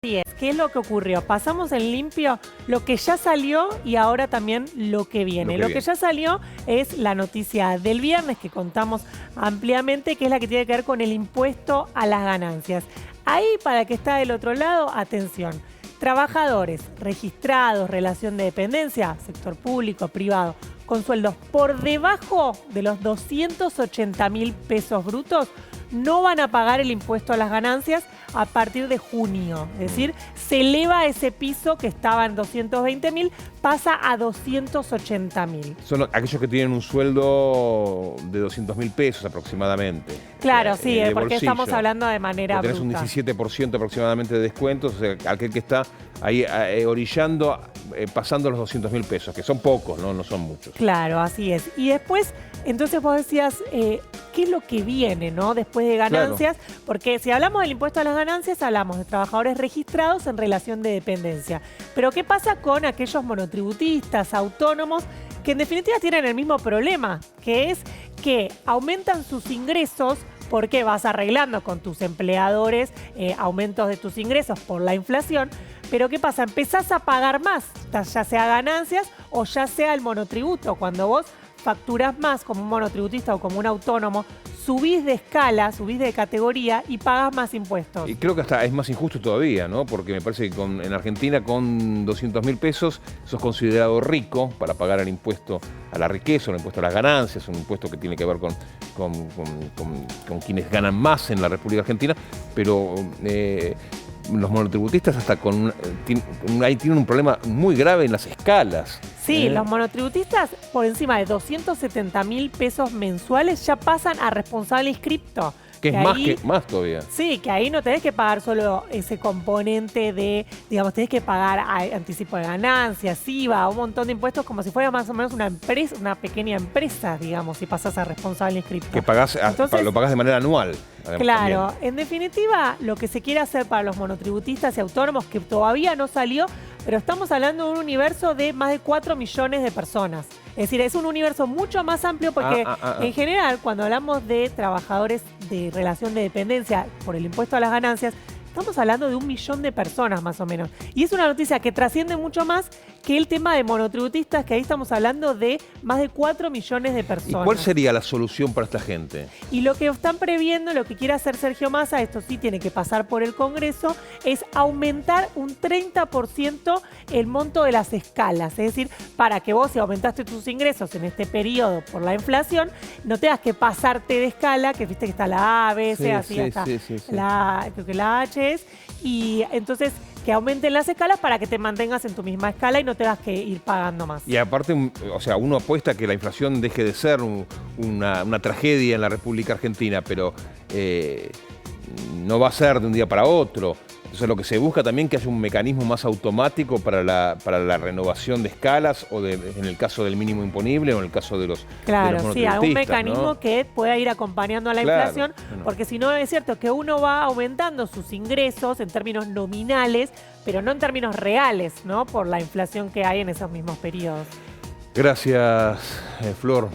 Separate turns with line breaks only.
Así es. ¿Qué es lo que ocurrió? Pasamos en limpio lo que ya salió y ahora también lo que viene. Lo que ya salió es la noticia del viernes que contamos ampliamente, que es la que tiene que ver con el impuesto a las ganancias. Ahí, para el que está del otro lado, atención. Trabajadores registrados, relación de dependencia, sector público, privado, con sueldos por debajo de los 280.000 pesos brutos, no van a pagar el impuesto a las ganancias a partir de junio. Es decir, se eleva ese piso que estaba en 220.000, pasa a 280.000.
Son aquellos que tienen un sueldo de 200.000 pesos aproximadamente.
Claro, sí, porque
bolsillo.
Estamos hablando de manera
tenés
bruta.
un 17% aproximadamente de descuentos, o sea, aquel que está ahí orillando, pasando los 200.000 pesos, que son pocos, ¿no? No son muchos.
Claro, así es. Y después, entonces vos decías, ¿qué es lo que viene, no? Después de ganancias, claro. Porque si hablamos del impuesto a las ganancias, hablamos de trabajadores registrados en relación de dependencia. Pero ¿qué pasa con aquellos monotributistas, autónomos, que en definitiva tienen el mismo problema, que es que aumentan sus ingresos porque vas arreglando con tus empleadores aumentos de tus ingresos por la inflación? Pero ¿qué pasa? Empezás a pagar más, ya sea ganancias o ya sea el monotributo. Cuando vos facturás más como un monotributista o como un autónomo, subís de escala, subís de categoría y pagás más impuestos.
Y creo que hasta es más injusto todavía, ¿no? Porque me parece que en Argentina con 200.000 pesos sos considerado rico para pagar el impuesto a la riqueza, el impuesto a las ganancias, un impuesto que tiene que ver con quienes ganan más en la República Argentina, pero los monotributistas hasta ahí tienen un problema muy grave en las escalas.
Sí, los monotributistas por encima de 270.000 pesos mensuales ya pasan a responsable inscripto.
Que es más todavía.
Sí, que ahí no tenés que pagar solo ese componente de, digamos, tenés que pagar anticipo de ganancias, IVA, un montón de impuestos como si fuera más o menos una empresa, una pequeña empresa, digamos, si pasás a responsable inscripto.
Que pagás, entonces, lo pagás de manera anual.
Claro,
también.
En definitiva, lo que se quiere hacer para los monotributistas y autónomos, que todavía no salió, pero estamos hablando de un universo de más de 4 millones de personas. Es decir, es un universo mucho más amplio porque en general, cuando hablamos de trabajadores de relación de dependencia por el impuesto a las ganancias, estamos hablando de 1 millón de personas más o menos. Y es una noticia que trasciende mucho más que el tema de monotributistas, que ahí estamos hablando de más de 4 millones de personas.
¿Y cuál sería la solución para esta gente?
Y lo que están previendo, lo que quiere hacer Sergio Massa, esto sí tiene que pasar por el Congreso, es aumentar un 30% el monto de las escalas. Es decir, para que vos, si aumentaste tus ingresos en este periodo por la inflación, no tengas que pasarte de escala, que viste que está la A, B, C, así hasta la, creo que la H es, y entonces que aumenten las escalas para que te mantengas en tu misma escala y no tengas que ir pagando más.
Y aparte, o sea, uno apuesta a que la inflación deje de ser una tragedia en la República Argentina, pero no va a ser de un día para otro. Entonces lo que se busca también que haya un mecanismo más automático para la renovación de escalas o en el caso del mínimo imponible o en el caso de los
Claro, sí, algún mecanismo, ¿no?, que pueda ir acompañando a la inflación, porque si no es cierto que uno va aumentando sus ingresos en términos nominales, pero no en términos reales, ¿no?, por la inflación que hay en esos mismos periodos.
Gracias, Flor.